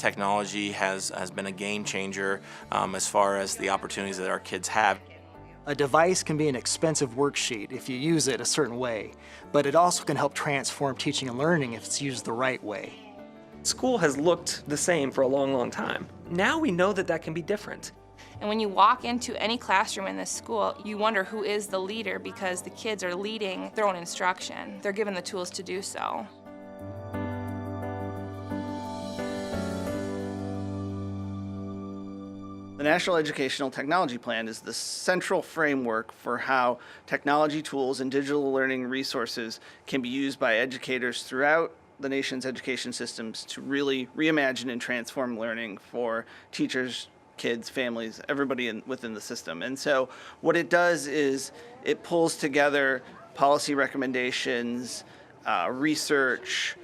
Technology has been a game changer as far as the opportunities that our kids have. A device can be an expensive worksheet if you use it a certain way, but it also can help transform teaching and learning if it's used the right way. School has looked the same for a long, long time. Now we know that that can be different. And when you walk into any classroom in this school, you wonder who is the leader, because the kids are leading their own instruction. They're given the tools to do so. The National Educational Technology Plan is the central framework for how technology tools and digital learning resources can be used by educators throughout the nation's education systems to really reimagine and transform learning for teachers, kids, families, everybody within the system. And so what it does is it pulls together policy recommendations, research,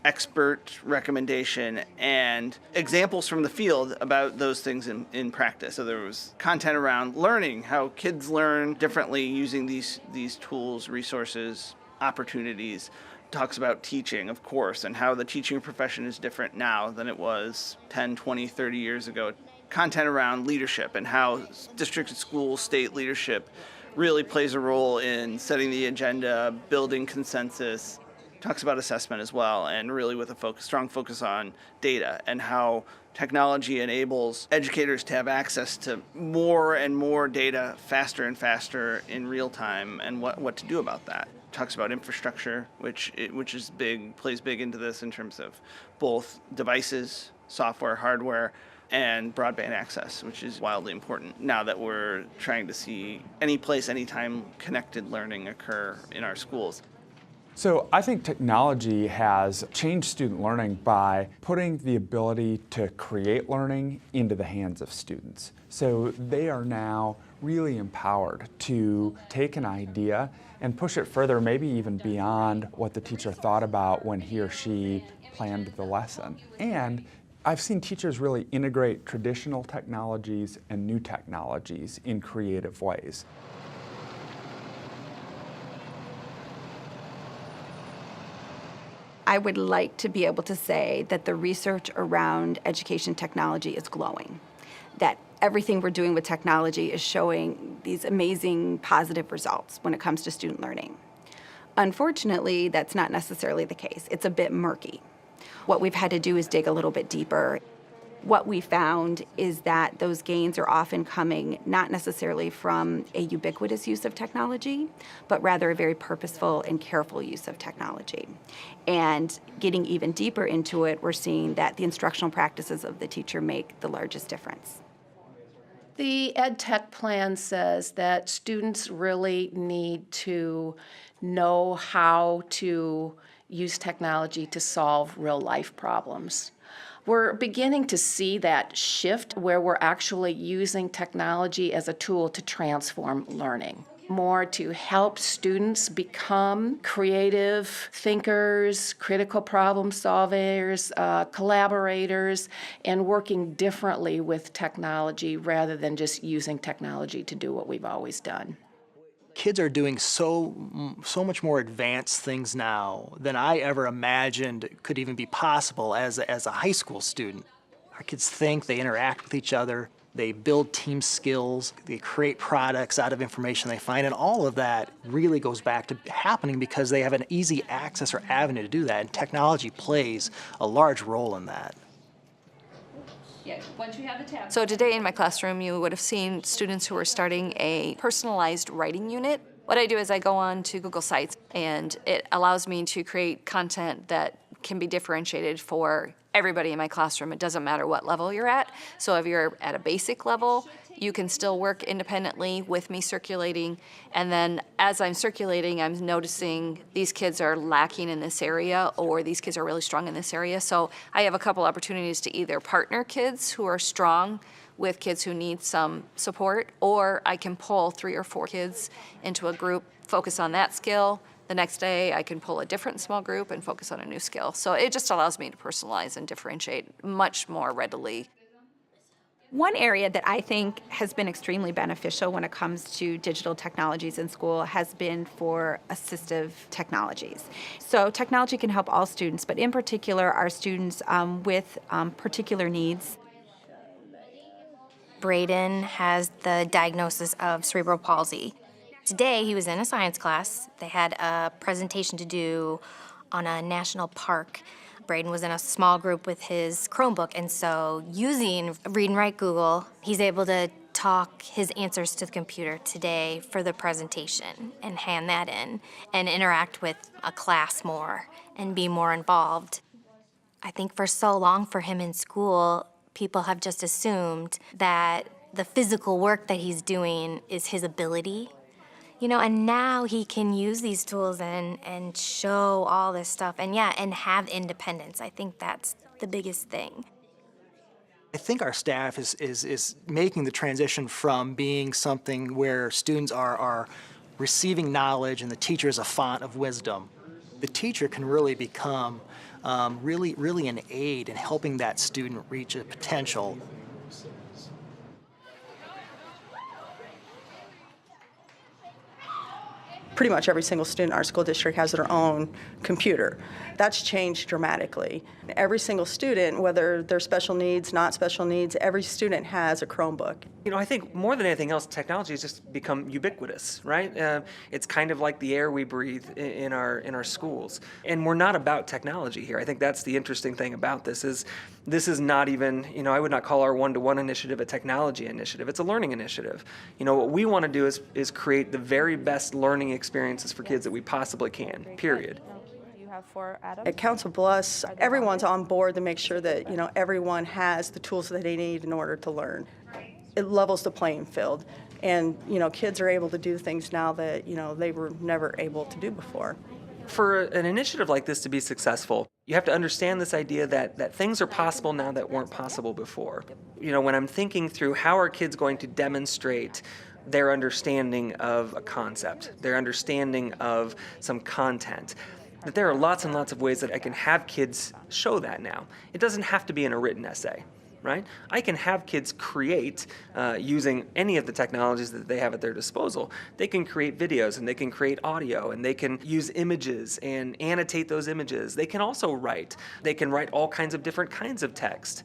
expert recommendation, and examples from the field about those things in practice. So there was content around learning, how kids learn differently using these tools, resources, opportunities. Talks about teaching, of course, and how the teaching profession is different now than it was 10, 20, 30 years ago. Content around leadership and how district, school, state leadership really plays a role in setting the agenda, building consensus. Talks about assessment as well, and really with a strong focus on data and how technology enables educators to have access to more and more data faster and faster in real time, and what to do about that. Talks about infrastructure, which is big, plays big into this in terms of both devices, software, hardware, and broadband access, which is wildly important now that we're trying to see any place, anytime connected learning occur in our schools. So I think technology has changed student learning by putting the ability to create learning into the hands of students. So they are now really empowered to take an idea and push it further, maybe even beyond what the teacher thought about when he or she planned the lesson. And I've seen teachers really integrate traditional technologies and new technologies in creative ways. I would like to be able to say that the research around education technology is glowing, that everything we're doing with technology is showing these amazing positive results when it comes to student learning. Unfortunately, that's not necessarily the case. It's a bit murky. What we've had to do is dig a little bit deeper. What we found is that those gains are often coming not necessarily from a ubiquitous use of technology, but rather a very purposeful and careful use of technology. And getting even deeper into it, we're seeing that the instructional practices of the teacher make the largest difference. The Ed Tech plan says that students really need to know how to use technology to solve real-life problems. We're beginning to see that shift where we're actually using technology as a tool to transform learning, more to help students become creative thinkers, critical problem solvers, collaborators, and working differently with technology rather than just using technology to do what we've always done. Kids are doing so much more advanced things now than I ever imagined could even be possible as a high school student. Our kids think, they interact with each other, they build team skills, they create products out of information they find, and all of that really goes back to happening because they have an easy access or avenue to do that, and technology plays a large role in that. Yeah, once you have the tab. So today in my classroom, you would have seen students who are starting a personalized writing unit. What I do is I go on to Google Sites, and it allows me to create content that can be differentiated for everybody in my classroom. It doesn't matter what level you're at. So if you're at a basic level, you can still work independently with me circulating. And then as I'm circulating, I'm noticing these kids are lacking in this area, or these kids are really strong in this area. So I have a couple opportunities to either partner kids who are strong with kids who need some support, or I can pull 3 or 4 kids into a group, focus on that skill. The next day, I can pull a different small group and focus on a new skill. So it just allows me to personalize and differentiate much more readily. One area that I think has been extremely beneficial when it comes to digital technologies in school has been for assistive technologies. So technology can help all students, but in particular our students with particular needs. Braden has the diagnosis of cerebral palsy. Today he was in a science class. They had a presentation to do on a national park. Braden was in a small group with his Chromebook, and so using Read and Write Google, he's able to talk his answers to the computer today for the presentation and hand that in and interact with a class more and be more involved. I think for so long for him in school, people have just assumed that the physical work that he's doing is his ability. You know, and now he can use these tools and show all this stuff and have independence. I think that's the biggest thing. I think our staff is making the transition from being something where students are receiving knowledge and the teacher is a font of wisdom. The teacher can really become really an aid in helping that student reach a potential. Pretty much every single student in our school district has their own computer. That's changed dramatically. Every single student, whether they're special needs, not special needs, every student has a Chromebook. You know, I think more than anything else, technology has just become ubiquitous, right? It's kind of like the air we breathe in our schools. And we're not about technology here. I think that's the interesting thing about this is not even, you know, I would not call our one-to-one initiative a technology initiative. It's a learning initiative. You know, what we want to do is create the very best learning experiences for kids that we possibly can, period. At Council Bluffs, everyone's on board to make sure that, you know, everyone has the tools that they need in order to learn. It levels the playing field. And, you know, kids are able to do things now that, you know, they were never able to do before. For an initiative like this to be successful, you have to understand this idea that things are possible now that weren't possible before. You know, when I'm thinking through how are kids going to demonstrate their understanding of a concept, their understanding of some content, that there are lots and lots of ways that I can have kids show that now. It doesn't have to be in a written essay, right? I can have kids create using any of the technologies that they have at their disposal. They can create videos and they can create audio and they can use images and annotate those images. They can also write. They can write all kinds of different kinds of text.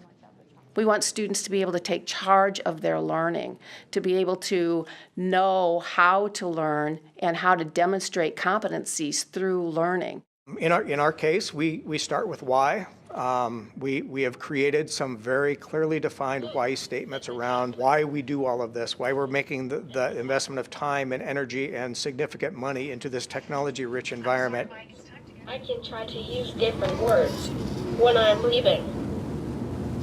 We want students to be able to take charge of their learning, to be able to know how to learn and how to demonstrate competencies through learning. In our case, we start with why. We have created some very clearly defined why statements around why we do all of this, why we're making the investment of time and energy and significant money into this technology-rich environment. I can try to use different words when I'm leaving.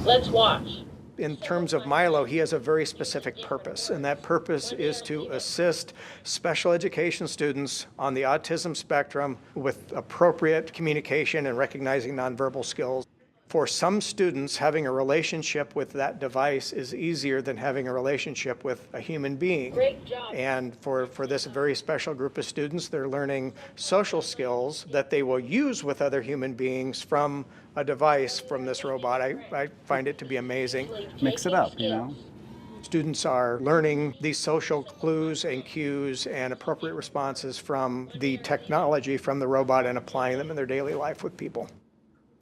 Let's watch. In terms of Milo, he has a very specific purpose, and that purpose is to assist special education students on the autism spectrum with appropriate communication and recognizing nonverbal skills. For some students, having a relationship with that device is easier than having a relationship with a human being. Great job. And for this very special group of students, they're learning social skills that they will use with other human beings from a device from this robot. I find it to be amazing. Mix it up, you know. Students are learning these social clues and cues and appropriate responses from the technology, from the robot, and applying them in their daily life with people.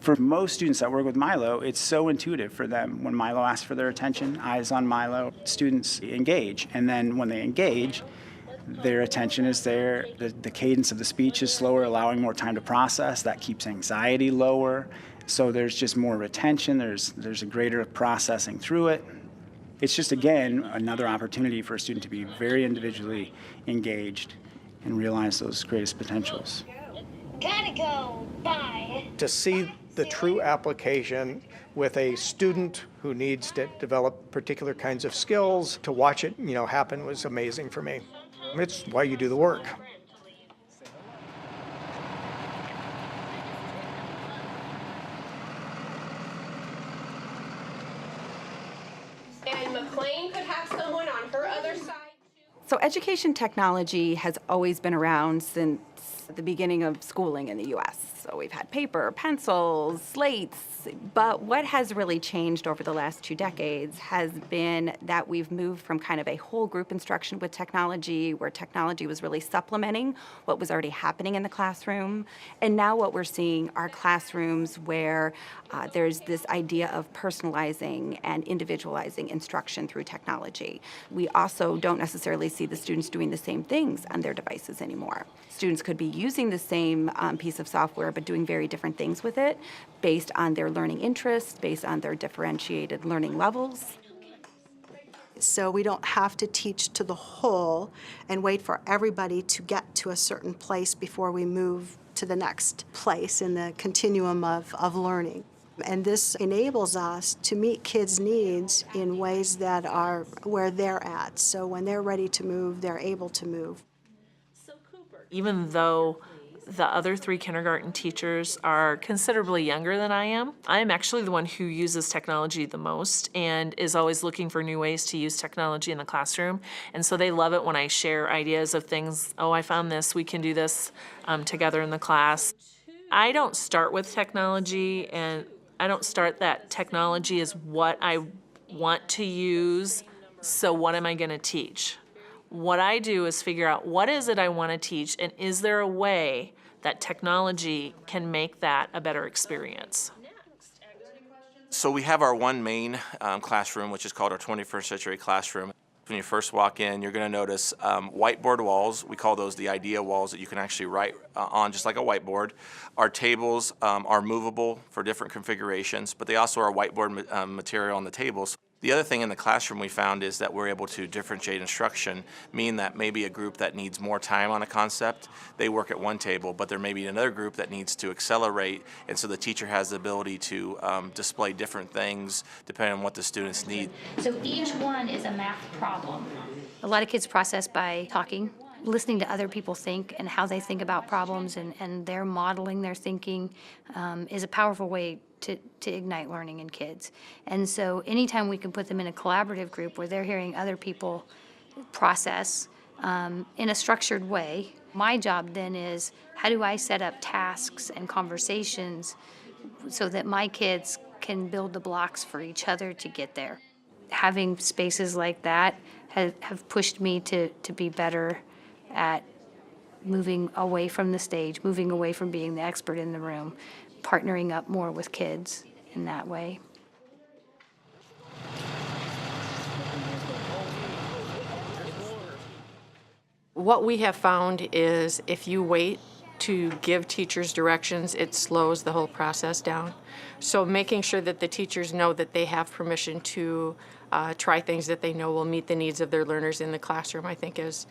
For most students that work with Milo, it's so intuitive for them. When Milo asks for their attention, eyes on Milo, students engage. And then when they engage, their attention is there. The cadence of the speech is slower, allowing more time to process. That keeps anxiety lower. So there's just more retention. There's a greater processing through it. It's just, again, another opportunity for a student to be very individually engaged and realize those greatest potentials. Gotta go. Bye. To see the true application with a student who needs to develop particular kinds of skills, to watch it, you know, happen was amazing for me. It's why you do the work. And McLean could have someone on her other side. So education technology has always been around since the beginning of schooling in the U.S. So we've had paper, pencils, slates, but what has really changed over the last 2 decades has been that we've moved from kind of a whole group instruction with technology, where technology was really supplementing what was already happening in the classroom, and now what we're seeing are classrooms where there's this idea of personalizing and individualizing instruction through technology. We also don't necessarily see the students doing the same things on their devices anymore. Students could be using the same piece of software but doing very different things with it based on their learning interests, based on their differentiated learning levels. So we don't have to teach to the whole and wait for everybody to get to a certain place before we move to the next place in the continuum of learning. And this enables us to meet kids' needs in ways that are where they're at. So when they're ready to move, they're able to move. Even though the other 3 kindergarten teachers are considerably younger than I am actually the one who uses technology the most and is always looking for new ways to use technology in the classroom. And so they love it when I share ideas of things. Oh, I found this, we can do this together in the class. I don't start with technology, and I don't start that technology is what I want to use, so what am I going to teach? What I do is figure out what is it I want to teach, and is there a way that technology can make that a better experience? So we have our one main classroom, which is called our 21st century classroom. When you first walk in, you're going to notice whiteboard walls. We call those the idea walls that you can actually write on just like a whiteboard. Our tables are movable for different configurations, but they also are whiteboard material on the tables. The other thing in the classroom we found is that we're able to differentiate instruction, meaning that maybe a group that needs more time on a concept, they work at one table, but there may be another group that needs to accelerate, and so the teacher has the ability to display different things depending on what the students need. So each one is a math problem. A lot of kids process by talking, listening to other people think and how they think about problems, and their modeling their thinking is a powerful way to ignite learning in kids. And so anytime we can put them in a collaborative group where they're hearing other people process in a structured way, my job then is how do I set up tasks and conversations so that my kids can build the blocks for each other to get there. Having spaces like that have pushed me to be better at moving away from the stage, moving away from being the expert in the room, partnering up more with kids in that way. What we have found is if you wait to give teachers directions, it slows the whole process down. So making sure that the teachers know that they have permission to try things that they know will meet the needs of their learners in the classroom, I think is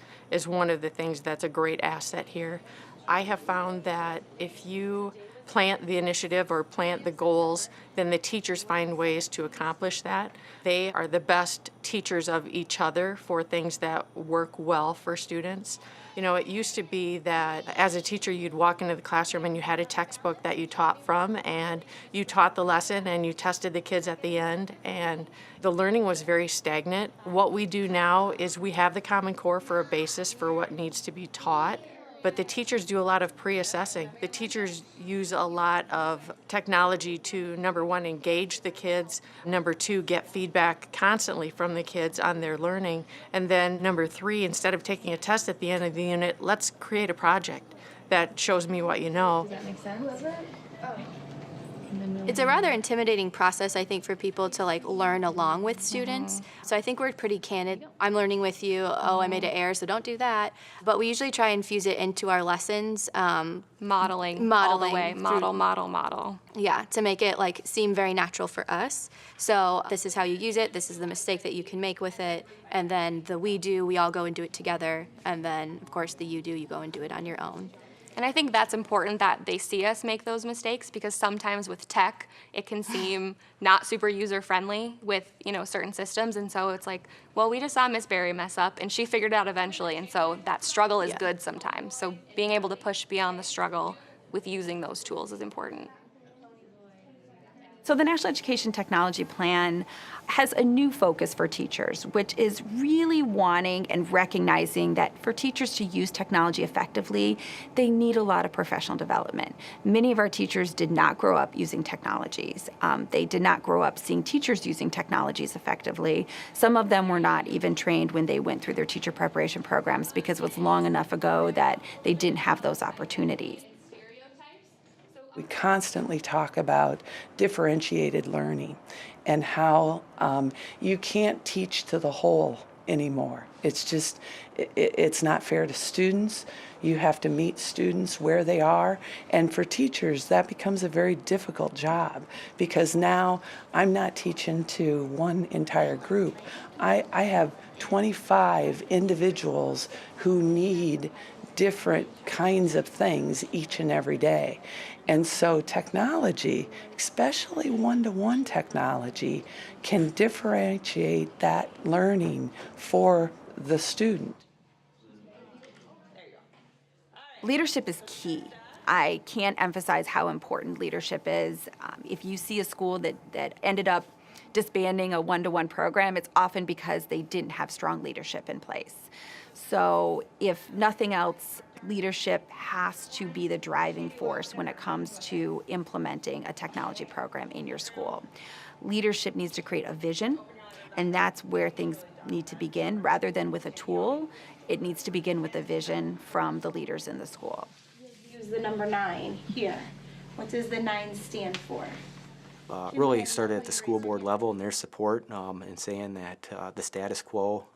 one of the things that's a great asset here. I have found that if you plant the initiative or plant the goals, then the teachers find ways to accomplish that. They are the best teachers of each other for things that work well for students. You know, it used to be that as a teacher you'd walk into the classroom and you had a textbook that you taught from, and you taught the lesson and you tested the kids at the end, and the learning was very stagnant. What we do now is we have the Common Core for a basis for what needs to be taught. But the teachers do a lot of pre-assessing. The teachers use a lot of technology to, number one, engage the kids, number two, get feedback constantly from the kids on their learning, and then number three, instead of taking a test at the end of the unit, let's create a project that shows me what you know. Does that make sense? It's a rather intimidating process, I think, for people to learn along with students. So I think we're pretty candid. I'm learning with you. Oh, I made an error, so don't do that. But we usually try and fuse it into our lessons. Modeling all the way. Model. Yeah, to make it seem very natural for us. So this is how you use it. This is the mistake that you can make with it. And then the we all go and do it together. And then, of course, the you go and do it on your own. And I think that's important that they see us make those mistakes, because sometimes with tech, it can seem not super user-friendly with, certain systems. And so it's like, well, we just saw Miss Berry mess up, and she figured it out eventually. And so that struggle is good sometimes. So being able to push beyond the struggle with using those tools is important. So the National Education Technology Plan has a new focus for teachers, which is really wanting and recognizing that for teachers to use technology effectively, they need a lot of professional development. Many of our teachers did not grow up using technologies. They did not grow up seeing teachers using technologies effectively. Some of them were not even trained when they went through their teacher preparation programs because it was long enough ago that they didn't have those opportunities. We constantly talk about differentiated learning and how you can't teach to the whole anymore. It's just, it's not fair to students. You have to meet students where they are. And for teachers, that becomes a very difficult job because now I'm not teaching to one entire group. I have 25 individuals who need different kinds of things each and every day. And so technology, especially one-to-one technology, can differentiate that learning for the student. Leadership is key. I can't emphasize how important leadership is. If you see a school that ended up disbanding a one-to-one program, it's often because they didn't have strong leadership in place. So if nothing else, leadership has to be the driving force when it comes to implementing a technology program in your school. Leadership needs to create a vision, and that's where things need to begin. Rather than with a tool, it needs to begin with a vision from the leaders in the school. Use the number 9 here. What does the 9 stand for? Really started at the school board level and their support and saying that the status quo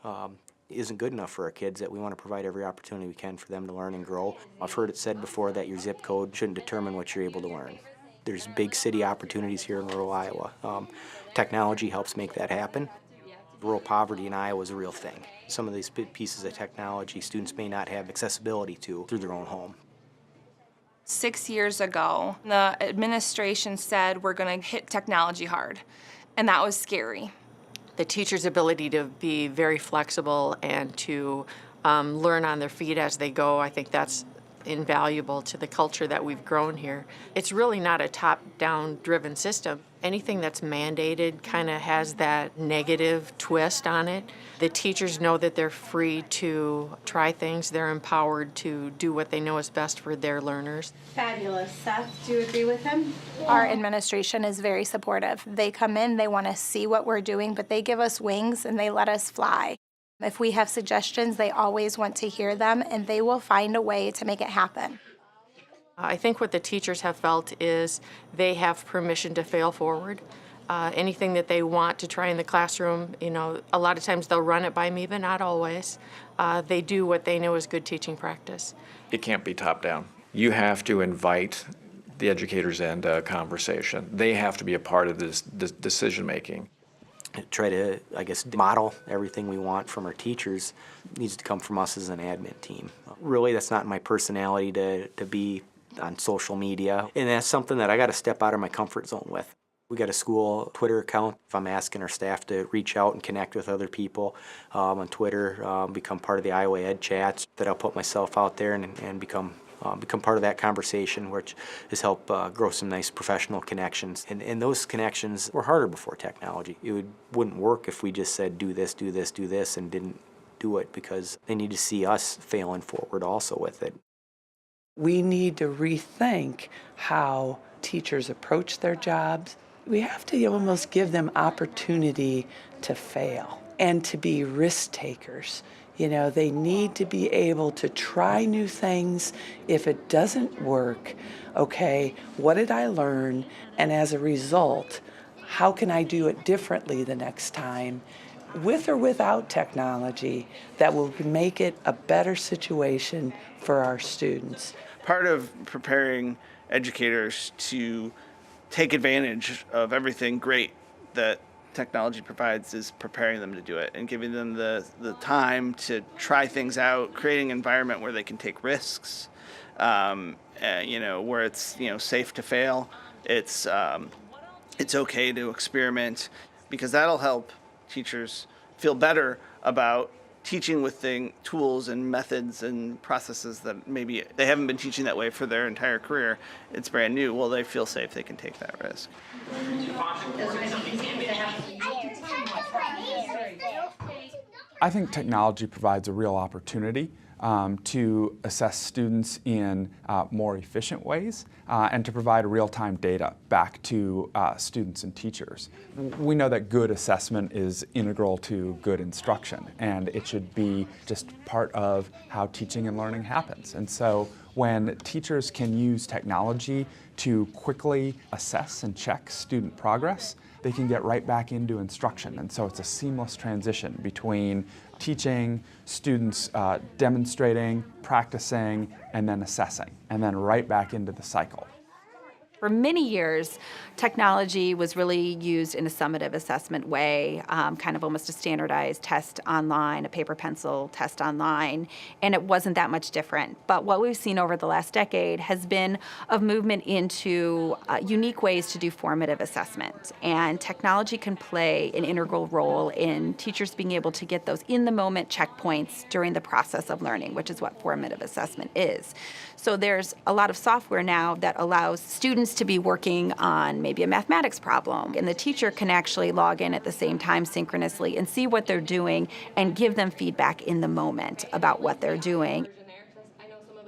isn't good enough for our kids, that we want to provide every opportunity we can for them to learn and grow. I've heard it said before that your zip code shouldn't determine what you're able to learn. There's big city opportunities here in rural Iowa. Technology helps make that happen. Rural poverty in Iowa is a real thing. Some of these pieces of technology students may not have accessibility to through their own home. 6 years ago, the administration said we're going to hit technology hard, and that was scary. The teacher's ability to be very flexible and to learn on their feet as they go, I think that's invaluable to the culture that we've grown here. It's really not a top-down driven system. Anything that's mandated kind of has that negative twist on it. The teachers know that they're free to try things. They're empowered to do what they know is best for their learners. Fabulous. Seth, do you agree with him? Our administration is very supportive. They come in, they want to see what we're doing, but they give us wings and they let us fly. If we have suggestions, they always want to hear them, and they will find a way to make it happen. I think what the teachers have felt is they have permission to fail forward. Anything that they want to try in the classroom, you know, a lot of times they'll run it by me, but not always. They do what they know is good teaching practice. It can't be top down. You have to invite the educators into a conversation. They have to be a part of this decision making. Try to, I guess, model everything we want from our teachers. It needs to come from us as an admin team. Really, that's not my personality to be on social media, and that's something that I got to step out of my comfort zone with. We got a school Twitter account. If I'm asking our staff to reach out and connect with other people on Twitter, become part of the Iowa Ed chats, that I'll put myself out there and become part of that conversation, which has helped grow some nice professional connections. And those connections were harder before technology. It wouldn't work if we just said do this, do this, do this, and didn't do it, because they need to see us failing forward also with it. We need to rethink how teachers approach their jobs. We have to almost give them opportunity to fail and to be risk takers. You know, they need to be able to try new things. If it doesn't work, okay, what did I learn? And as a result, how can I do it differently the next time, with or without technology, that will make it a better situation for our students? Part of preparing educators to take advantage of everything great that technology provides is preparing them to do it and giving them the time to try things out, creating an environment where they can take risks, where it's safe to fail. It's okay to experiment, because that'll help teachers feel better about teaching with tools and methods and processes that maybe they haven't been teaching that way for their entire career. It's brand new. Well, they feel safe. They can take that risk. I think technology provides a real opportunity to assess students in more efficient ways and to provide real-time data back to students and teachers. We know that good assessment is integral to good instruction, and it should be just part of how teaching and learning happens. And so when teachers can use technology to quickly assess and check student progress, they can get right back into instruction. And so it's a seamless transition between teaching, students demonstrating, practicing, and then assessing, and then right back into the cycle. For many years, technology was really used in a summative assessment way, kind of almost a standardized test online, a paper pencil test online, and it wasn't that much different. But what we've seen over the last decade has been a movement into unique ways to do formative assessment. And technology can play an integral role in teachers being able to get those in-the-moment checkpoints during the process of learning, which is what formative assessment is. So there's a lot of software now that allows students to be working on maybe a mathematics problem, and the teacher can actually log in at the same time synchronously and see what they're doing and give them feedback in the moment about what they're doing.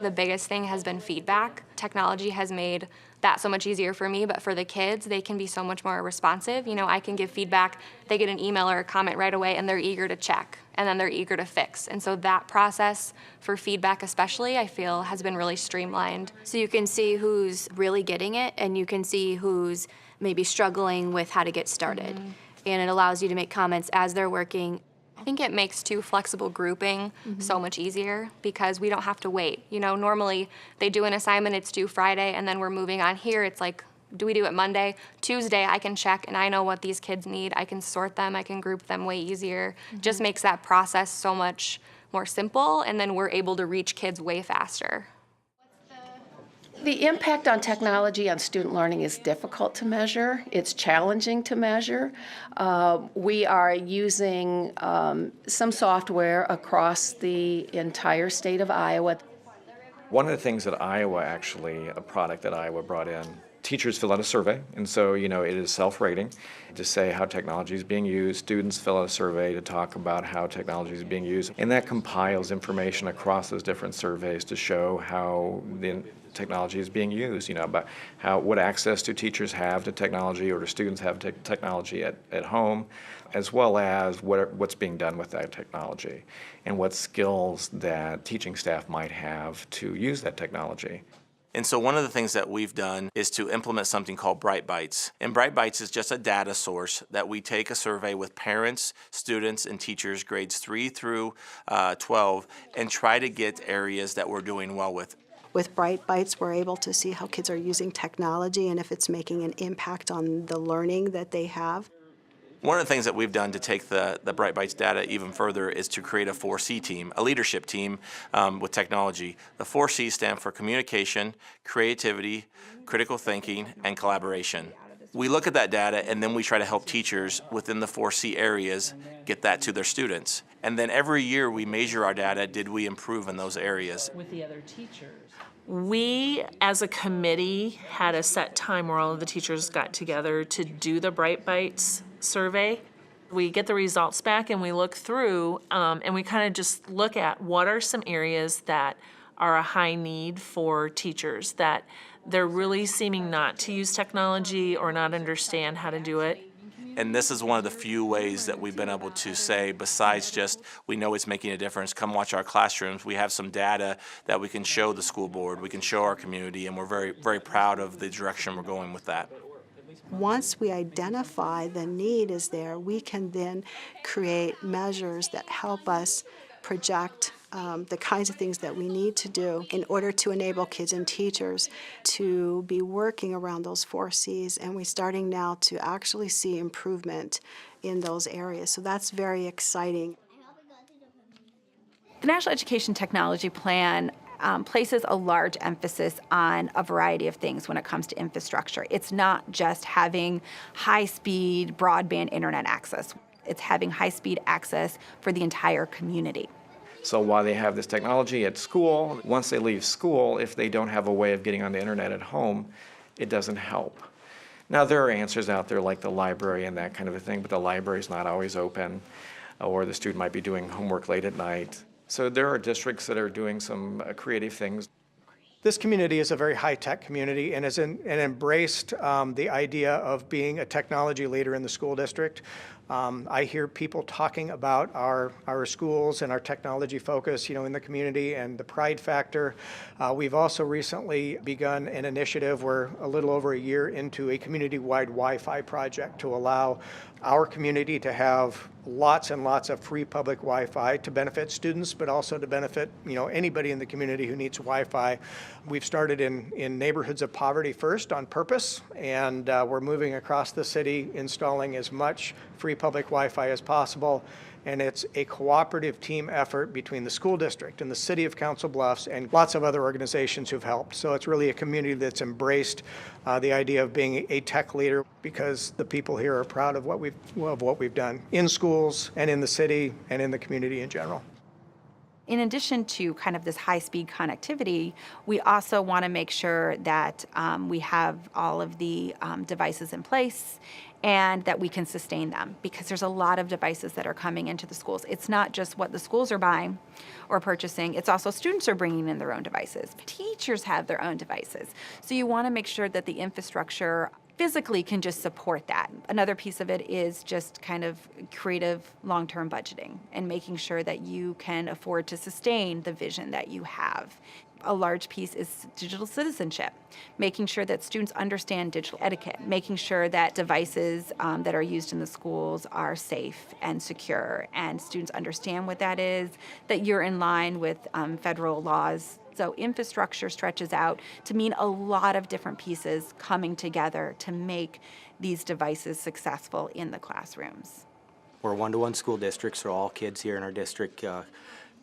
The biggest thing has been feedback. Technology has made that so much easier for me, but for the kids, they can be so much more responsive. You know, I can give feedback, they get an email or a comment right away, and they're eager to check, and then they're eager to fix. And so that process for feedback especially, I feel, has been really streamlined. So you can see who's really getting it, and you can see who's maybe struggling with how to get started. Mm-hmm. And it allows you to make comments as they're working. I think it makes flexible grouping so much easier because we don't have to wait. You know, normally they do an assignment, it's due Friday, and then we're moving on. Here it's like, do we do it Monday? Tuesday I can check and I know what these kids need. I can sort them, I can group them way easier. Just makes that process so much more simple, and then we're able to reach kids way faster. The impact on technology on student learning is difficult to measure. It's challenging to measure. We are using some software across the entire state of Iowa. One of the things that Iowa actually, a product that Iowa brought in, teachers fill out a survey, and so, you know, it is self-rating to say how technology is being used. Students fill out a survey to talk about how technology is being used, and that compiles information across those different surveys to show how the technology is being used, you know, about what access do teachers have to technology, or do students have technology at home, as well as what's being done with that technology, and what skills that teaching staff might have to use that technology. And so one of the things that we've done is to implement something called Bright Bites. And Bright Bites is just a data source that we take a survey with parents, students, and teachers, grades 3 through 12, and try to get areas that we're doing well with. With Bright Bites, we're able to see how kids are using technology and if it's making an impact on the learning that they have. One of the things that we've done to take the Bright Bites data even further is to create a 4C team, a leadership team with technology. The 4Cs stand for communication, creativity, critical thinking, and collaboration. We look at that data and then we try to help teachers within the 4C areas get that to their students. And then every year we measure our data, did we improve in those areas? With the other teachers. We, as a committee, had a set time where all of the teachers got together to do the Bright Bites survey. We get the results back and we look through and we kind of just look at what are some areas that are a high need for teachers, that they're really seeming not to use technology or not understand how to do it. And this is one of the few ways that we've been able to say, besides just we know it's making a difference, come watch our classrooms. We have some data that we can show the school board, we can show our community, and we're very, very proud of the direction we're going with that. Once we identify the need is there, we can then create measures that help us project the kinds of things that we need to do in order to enable kids and teachers to be working around those 4 Cs, and we're starting now to actually see improvement in those areas. So that's very exciting. The National Education Technology Plan places a large emphasis on a variety of things when it comes to infrastructure. It's not just having high-speed broadband internet access. It's having high-speed access for the entire community. So while they have this technology at school, once they leave school, if they don't have a way of getting on the internet at home, it doesn't help. Now, there are answers out there like the library and that kind of a thing, but the library's not always open, or the student might be doing homework late at night. So there are districts that are doing some creative things. This community is a very high-tech community and has embraced the idea of being a technology leader in the school district. I hear people talking about our schools and our technology focus, in the community and the pride factor. We've also recently begun an initiative. We're a little over a year into a community-wide Wi-Fi project to allow our community to have lots and lots of free public Wi-Fi to benefit students, but also to benefit anybody in the community who needs Wi-Fi. We've started in neighborhoods of poverty first on purpose, and we're moving across the city installing as much free public Wi-Fi as possible. And it's a cooperative team effort between the school district and the city of Council Bluffs and lots of other organizations who've helped. So it's really a community that's embraced the idea of being a tech leader, because the people here are proud of what we've done in schools and in the city and in the community in general. In addition to kind of this high-speed connectivity, we also want to make sure that we have all of the devices in place and that we can sustain them, because there's a lot of devices that are coming into the schools. It's not just what the schools are buying or purchasing, it's also students are bringing in their own devices. Teachers have their own devices. So you want to make sure that the infrastructure physically can just support that. Another piece of it is just kind of creative long-term budgeting and making sure that you can afford to sustain the vision that you have. A large piece is digital citizenship, making sure that students understand digital etiquette, making sure that devices that are used in the schools are safe and secure, and students understand what that is, that you're in line with federal laws. So infrastructure stretches out to mean a lot of different pieces coming together to make these devices successful in the classrooms. We're a one-to-one school district, so all kids here in our district,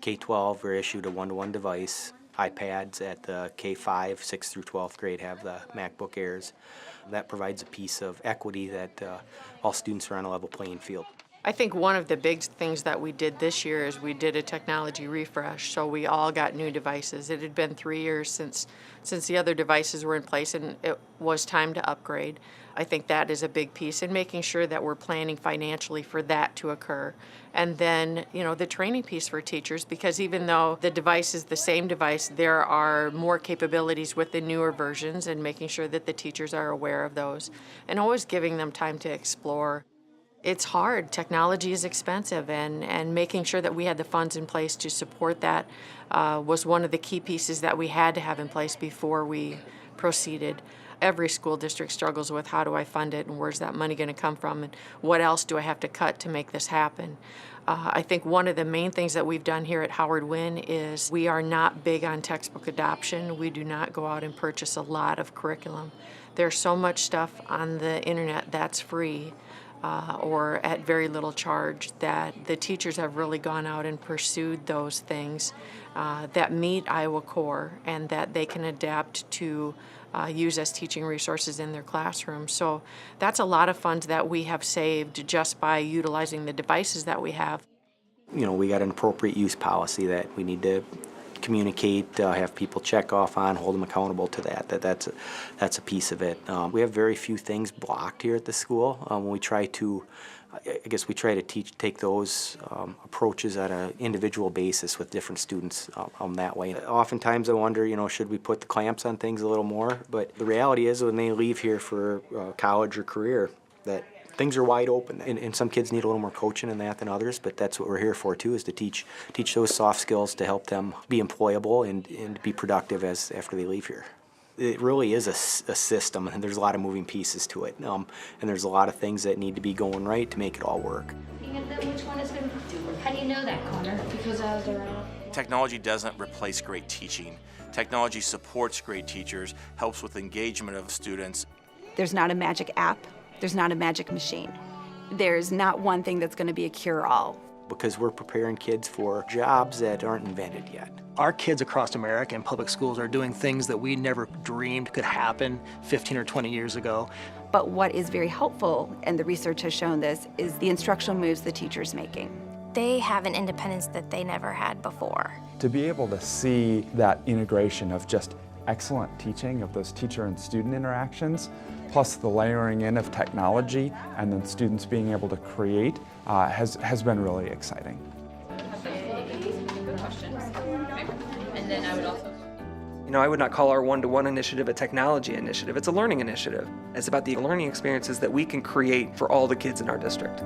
K-12, are issued a one-to-one device. iPads at the K-5, 6th through 12th grade have the MacBook Airs. That provides a piece of equity that all students are on a level playing field. I think one of the big things that we did this year is we did a technology refresh, so we all got new devices. It had been 3 years since the other devices were in place, and it was time to upgrade. I think that is a big piece in making sure that we're planning financially for that to occur. And then, the training piece for teachers, because even though the device is the same device, there are more capabilities with the newer versions, and making sure that the teachers are aware of those and always giving them time to explore. It's hard. Technology is expensive, and making sure that we had the funds in place to support that was one of the key pieces that we had to have in place before we proceeded. Every school district struggles with how do I fund it and where's that money going to come from and what else do I have to cut to make this happen. I think one of the main things that we've done here at Howard Wynn is we are not big on textbook adoption. We do not go out and purchase a lot of curriculum. There's so much stuff on the internet that's free or at very little charge that the teachers have really gone out and pursued those things that meet Iowa core and that they can adapt to use as teaching resources in their classroom. So that's a lot of funds that we have saved just by utilizing the devices that we have. We got an appropriate use policy that we need to communicate, have people check off on, hold them accountable to that. That's a piece of it. We have very few things blocked here at the school. We try to take those approaches at an individual basis with different students that way. Oftentimes I wonder, should we put the clamps on things a little more? But the reality is when they leave here for college or career, that things are wide open. And some kids need a little more coaching in that than others, but that's what we're here for too, is to teach those soft skills to help them be employable and be productive after they leave here. It really is a system, and there's a lot of moving pieces to it. And there's a lot of things that need to be going right to make it all work. Which one is going to do? How do you know that, Connor? Because I was around. Technology doesn't replace great teaching. Technology supports great teachers, helps with engagement of students. There's not a magic app. There's not a magic machine. There's not one thing that's going to be a cure-all. Because we're preparing kids for jobs that aren't invented yet. Our kids across America in public schools are doing things that we never dreamed could happen 15 or 20 years ago. But what is very helpful, and the research has shown this, is the instructional moves the teacher's making. They have an independence that they never had before. To be able to see that integration of just excellent teaching, of those teacher and student interactions, plus the layering in of technology, and then students being able to create, has been really exciting. And then I would also... You know, I would not call our one-to-one initiative a technology initiative. It's a learning initiative. It's about the learning experiences that we can create for all the kids in our district.